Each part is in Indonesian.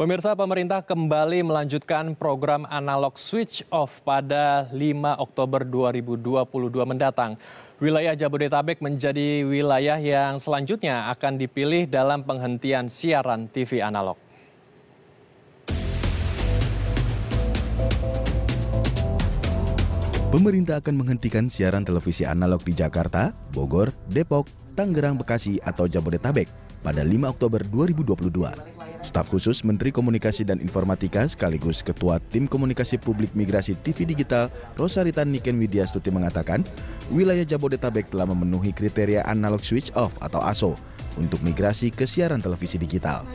Pemirsa, pemerintah kembali melanjutkan program analog switch off pada 5 Oktober 2022 mendatang. Wilayah Jabodetabek menjadi wilayah yang selanjutnya akan dipilih dalam penghentian siaran TV analog. Pemerintah akan menghentikan siaran televisi analog di Jakarta, Bogor, Depok, Tangerang, Bekasi, atau Jabodetabek pada 5 Oktober 2022. Staf khusus Menteri Komunikasi dan Informatika sekaligus Ketua Tim Komunikasi Publik Migrasi TV Digital, Rosarita Niken Widyastuti mengatakan, wilayah Jabodetabek telah memenuhi kriteria analog switch off atau ASO untuk migrasi ke siaran televisi digital.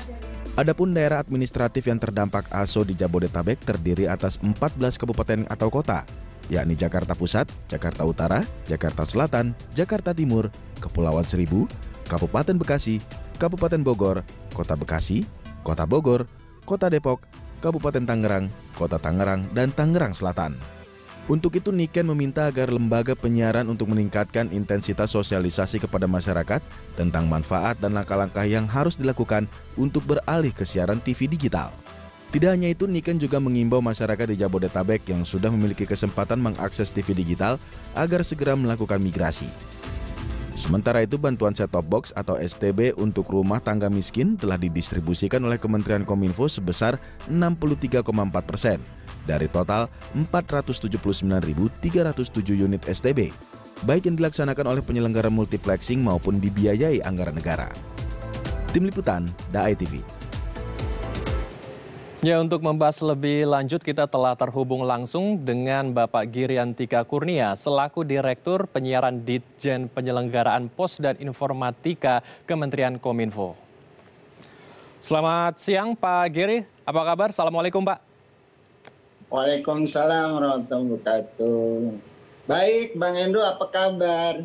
Adapun daerah administratif yang terdampak ASO di Jabodetabek terdiri atas 14 kabupaten atau kota, yakni Jakarta Pusat, Jakarta Utara, Jakarta Selatan, Jakarta Timur, Kepulauan Seribu, Kabupaten Bekasi, Kabupaten Bogor, Kota Bekasi, Kota Bogor, Kota Depok, Kabupaten Tangerang, Kota Tangerang, dan Tangerang Selatan. Untuk itu Niken meminta agar lembaga penyiaran untuk meningkatkan intensitas sosialisasi kepada masyarakat tentang manfaat dan langkah-langkah yang harus dilakukan untuk beralih ke siaran TV digital. Tidak hanya itu, Niken juga mengimbau masyarakat di Jabodetabek yang sudah memiliki kesempatan mengakses TV digital agar segera melakukan migrasi. Sementara itu, bantuan set-top box atau STB untuk rumah tangga miskin telah didistribusikan oleh Kementerian Kominfo sebesar 63,4% dari total 479.307 unit STB, baik yang dilaksanakan oleh penyelenggara multiplexing maupun dibiayai anggaran negara. Tim Liputan, DAI TV. Ya, untuk membahas lebih lanjut kita telah terhubung langsung dengan Bapak Giriantika Kurnia selaku Direktur Penyiaran Ditjen Penyelenggaraan Pos dan Informatika Kementerian Kominfo. Selamat siang Pak Giri, apa kabar? Assalamualaikum Pak. Waalaikumsalam warahmatullahi wabarakatuh. Baik Bang Hendro, apa kabar?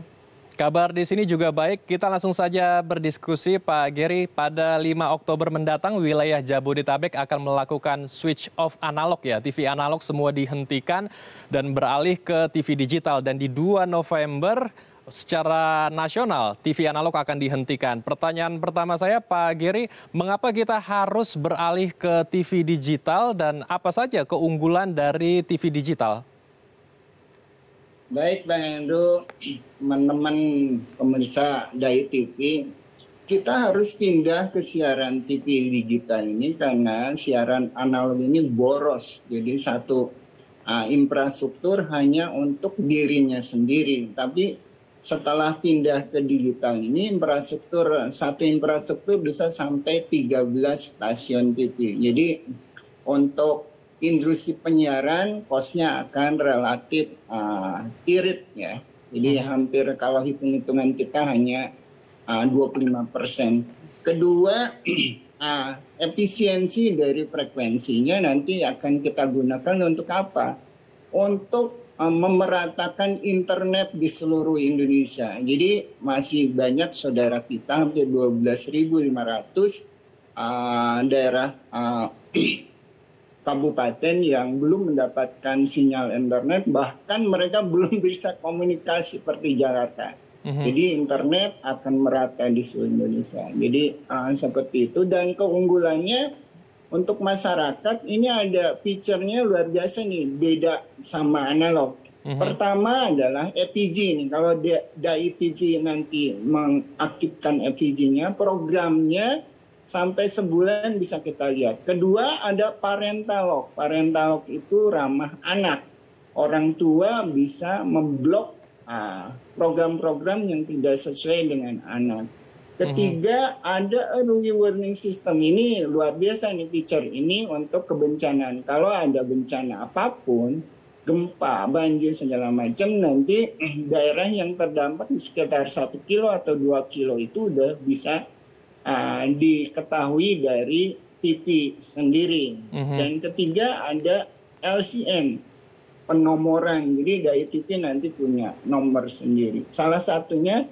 Kabar di sini juga baik. Kita langsung saja berdiskusi Pak Giri. Pada 5 Oktober mendatang wilayah Jabodetabek akan melakukan switch off analog ya. TV analog semua dihentikan dan beralih ke TV digital. Dan di 2 November secara nasional TV analog akan dihentikan. Pertanyaan pertama saya Pak Giri, mengapa kita harus beralih ke TV digital dan apa saja keunggulan dari TV digital? Baik Bang Hendro, teman-teman pemirsa DAI TV, kita harus pindah ke siaran TV digital ini karena siaran analog ini boros. Jadi satu infrastruktur hanya untuk dirinya sendiri. Tapi setelah pindah ke digital ini satu infrastruktur bisa sampai 13 stasiun TV. Jadi untuk industri penyiaran kosnya akan relatif irit ya. Jadi hampir kalau hitung-hitungan kita hanya 25%. Kedua, efisiensi dari frekuensinya nanti akan kita gunakan untuk apa? Untuk memeratakan internet di seluruh Indonesia. Jadi masih banyak saudara kita, hampir 12.500 daerah kabupaten yang belum mendapatkan sinyal internet, bahkan mereka belum bisa komunikasi seperti Jakarta. Jadi internet akan merata di seluruh Indonesia. Jadi seperti itu, dan keunggulannya untuk masyarakat ini ada fiturnya luar biasa nih, beda sama analog. Pertama adalah FPG nih, kalau DAI TV nanti mengaktifkan FPG-nya, programnya sampai sebulan bisa kita lihat. Kedua ada parental lock. Parental lock itu ramah anak. Orang tua bisa memblok program-program yang tidak sesuai dengan anak. Ketiga ada early warning system. Ini luar biasa nih fitur ini untuk kebencanaan. Kalau ada bencana apapun, gempa, banjir segala macam, nanti daerah yang terdampak di sekitar 1 kilo atau 2 kilo itu udah bisa diketahui dari TV sendiri. Dan ketiga ada LCM, penomoran. Jadi dari TV nanti punya nomor sendiri. Salah satunya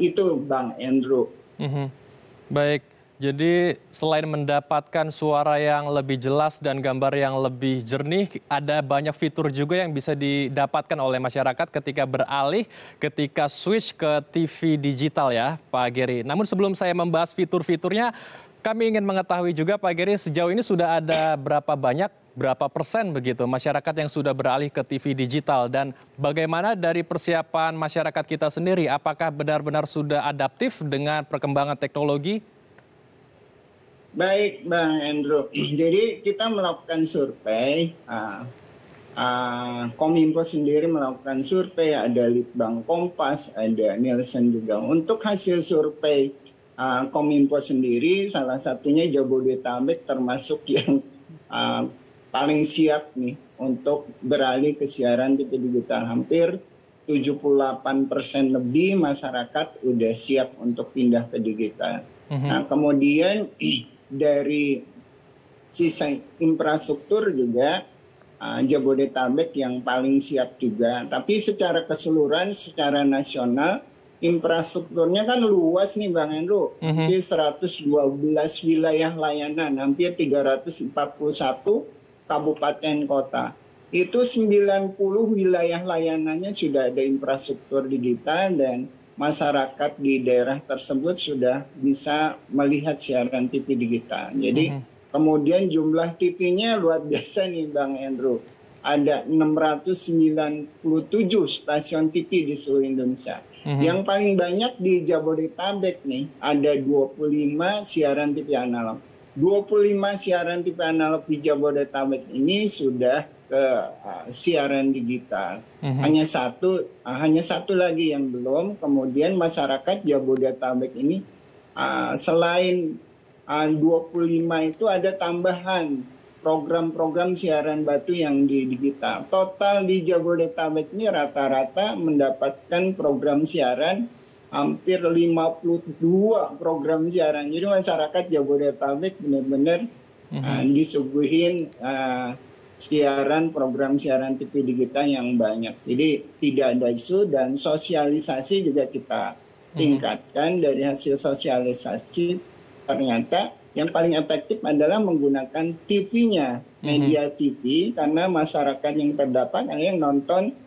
itu Bang Andrew. Baik, jadi selain mendapatkan suara yang lebih jelas dan gambar yang lebih jernih, ada banyak fitur juga yang bisa didapatkan oleh masyarakat ketika beralih, ketika switch ke TV digital ya Pak Giri. Namun sebelum saya membahas fitur-fiturnya, Kami ingin mengetahui juga Pak Geri, sejauh ini sudah ada berapa persen begitu masyarakat yang sudah beralih ke TV digital, dan bagaimana dari persiapan masyarakat kita sendiri, apakah benar-benar sudah adaptif dengan perkembangan teknologi? Baik, Bang Andrew. Jadi kita melakukan survei, Kominfo sendiri melakukan survei, ada Litbang Kompas, ada Nielsen juga. Untuk hasil survei Kominfo sendiri, salah satunya Jabodetabek termasuk yang paling siap nih untuk beralih ke siaran TV digital. Hampir 78% lebih masyarakat udah siap untuk pindah ke digital. Nah, kemudian dari sisa infrastruktur juga Jabodetabek yang paling siap juga. Tapi secara keseluruhan, secara nasional, infrastrukturnya kan luas nih Bang Andrew. Hampir 112 wilayah layanan, hampir 341 kabupaten kota. Itu 90 wilayah layanannya sudah ada infrastruktur digital, dan masyarakat di daerah tersebut sudah bisa melihat siaran TV digital. Jadi kemudian jumlah TV-nya luar biasa nih Bang Andrew. Ada 697 stasiun TV di seluruh Indonesia. Yang paling banyak di Jabodetabek nih, ada 25 siaran TV analog. 25 siaran TV analog di Jabodetabek ini sudah ke siaran digital. Hanya satu lagi yang belum. Kemudian masyarakat Jabodetabek ini selain 25 itu ada tambahan program-program siaran batu yang di digital. Total di Jabodetabek ini rata-rata mendapatkan program siaran hampir 52 program siaran. Jadi masyarakat Jabodetabek benar-benar disuguhin siaran, program siaran TV digital yang banyak. Jadi tidak ada isu, dan sosialisasi juga kita tingkatkan. Dari hasil sosialisasi ternyata yang paling efektif adalah menggunakan TV-nya, media TV, karena masyarakat yang terdapat ada yang nonton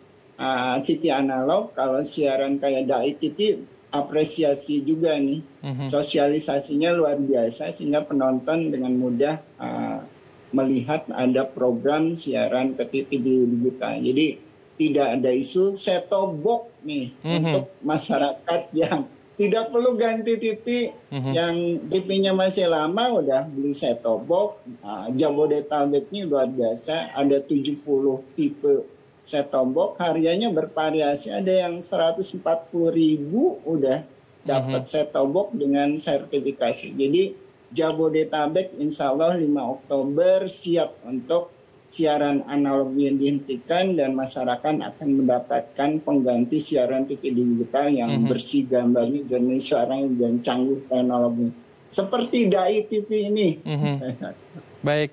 TV analog. Kalau siaran kayak Dai TV, apresiasi juga nih, sosialisasinya luar biasa sehingga penonton dengan mudah melihat ada program siaran ke TV digital. Jadi tidak ada isu set-top box nih untuk masyarakat yang tidak perlu ganti TV, yang TV-nya masih lama udah beli set-top box. Jabodetabek ini luar biasa, ada 70 tipe set-top box, harganya bervariasi, ada yang 140.000 udah dapat set-top box dengan sertifikasi. Jadi Jabodetabek insya Allah 5 Oktober siap untuk siaran analog yang dihentikan, dan masyarakat akan mendapatkan pengganti siaran TV digital yang bersih gambarnya, jernih suaranya, dan canggih teknologi. Seperti Dai TV ini. Baik.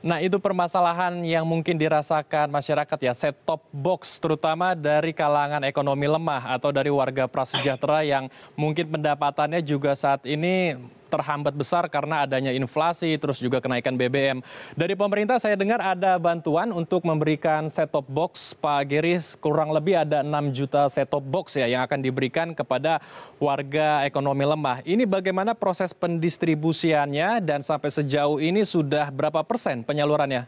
Nah, itu permasalahan yang mungkin dirasakan masyarakat ya, set-top box, terutama dari kalangan ekonomi lemah atau dari warga prasejahtera yang mungkin pendapatannya juga saat ini terhambat besar karena adanya inflasi, terus juga kenaikan BBM. Dari pemerintah saya dengar ada bantuan untuk memberikan set-top box, Pak Geri, kurang lebih ada 6 juta set-top box ya yang akan diberikan kepada warga ekonomi lemah. Ini bagaimana proses pendistribusiannya, dan sampai sejauh ini sudah berapa persen penyalurannya?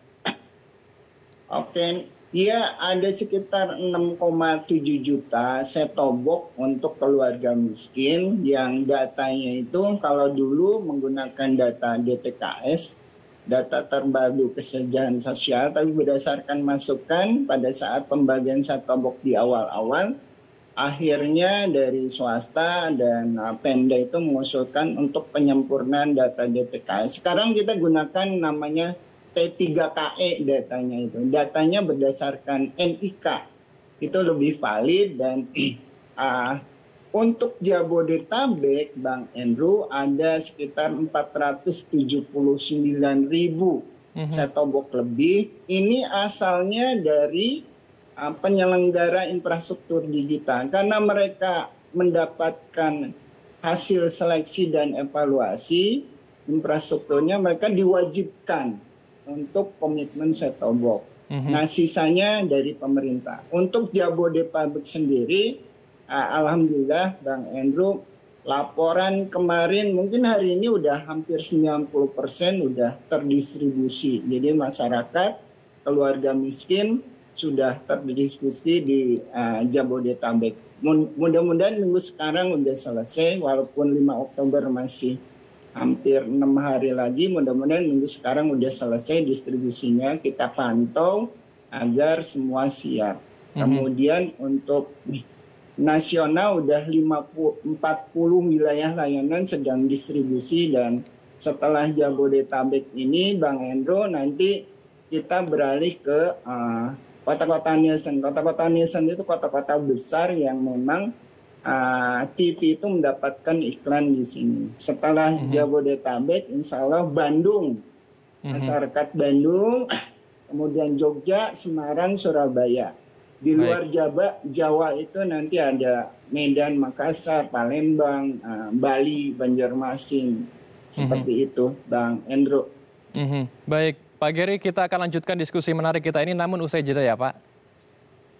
Oke, ya ada sekitar 6,7 juta set-top box untuk keluarga miskin, yang datanya itu kalau dulu menggunakan data DTKS, data terpadu kesejahteraan sosial, tapi berdasarkan masukan pada saat pembagian set-top box di awal-awal, akhirnya dari swasta dan Pemda itu mengusulkan untuk penyempurnaan data DTKS. Sekarang kita gunakan namanya P3KE datanya itu. Datanya berdasarkan NIK. Itu lebih valid, dan untuk Jabodetabek, Bang Andrew, ada sekitar 479.000 set-top box lebih. Ini asalnya dari penyelenggara infrastruktur digital. Karena mereka mendapatkan hasil seleksi dan evaluasi infrastrukturnya, mereka diwajibkan untuk komitmen set-top box. Nah, sisanya dari pemerintah. Untuk Jabodetabek sendiri, alhamdulillah Bang Andrew, laporan kemarin mungkin hari ini udah hampir 90% udah terdistribusi. Jadi masyarakat, keluarga miskin sudah terdistribusi di Jabodetabek. Mudah-mudahan minggu sekarang udah selesai, walaupun 5 Oktober masih hampir 6 hari lagi, mudah-mudahan minggu sekarang udah selesai distribusinya. Kita pantau agar semua siap. Kemudian untuk nasional udah 40 wilayah layanan sedang distribusi, dan setelah Jabodetabek ini Bang Hendro nanti kita beralih ke kota-kota nielsen. Kota-kota nielsen itu kota-kota besar yang memang TV itu mendapatkan iklan di sini. Setelah Jabodetabek, insya Allah Bandung, masyarakat Bandung, kemudian Jogja, Semarang, Surabaya. Di luar Jawa itu nanti ada Medan, Makassar, Palembang, Bali, Banjarmasin. Seperti itu, Bang Hendro. Baik, Pak Geri, kita akan lanjutkan diskusi menarik kita ini, namun usai jeda ya Pak.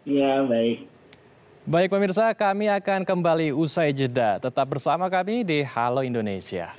Ya, baik. Baik pemirsa, kami akan kembali usai jeda. Tetap bersama kami di Halo Indonesia.